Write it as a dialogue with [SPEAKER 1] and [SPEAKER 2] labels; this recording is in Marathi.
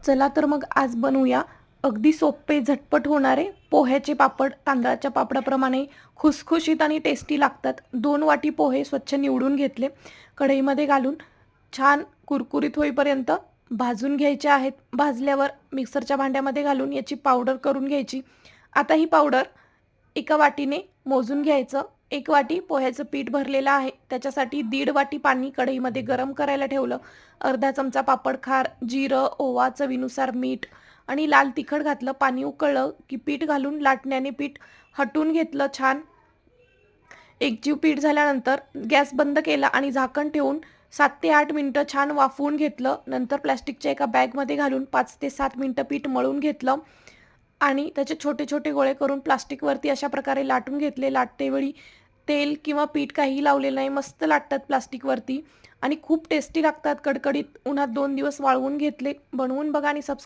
[SPEAKER 1] चला तर मग आज बनवूया अगदी सोपे झटपट होणारे पोह्याचे पापड. तांदळाच्या पापडाप्रमाणे खुसखुशीत आणि टेस्टी लागतात. 2 वाटी पोहे स्वच्छ निवडून घेतले. कढईमध्ये घालून छान कुरकुरीत होईपर्यंत भाजून घ्यायचे आहेत. भाजल्यावर मिक्सरच्या भांड्यामध्ये घालून याची पावडर करून घ्यायची. आता ही पावडर एका वाटीने मोजून घ्यायचं. 1 वाटी पोह्याचं पीठ भरलेलं आहे. त्याच्यासाठी 1.5 वाटी पाणी कढईमध्ये गरम करायला ठेवलं. अर्धा चमचा पापड खार, जिरं, ओवा, चवीनुसार मीठ आणि लाल तिखट घातलं. पाणी उकळलं की पीठ घालून लाटण्याने पीठ हटून घेतलं. छान एकजीव पीठ झाल्यानंतर गॅस बंद केला आणि झाकण ठेवून 7 ते 8 मिनिटं छान वाफवून घेतलं. नंतर प्लास्टिकच्या एका बॅगमध्ये घालून 5 ते 7 मिनिटं पीठ मळून घेतलं आणि त्याचे छोटे छोटे गोळे करून प्लास्टिकवरती अशा प्रकारे लाटून घेतले. लाटतेवेळी तेल किंवा पीठ काहीही लावलेलं नाही. मस्त लाटतात प्लास्टिकवरती आणि खूप टेस्टी लागतात. कडकडीत. उन्हात 2 दिवस वाळवून घेतले. बनवून बघा आणि सबस्क्राईब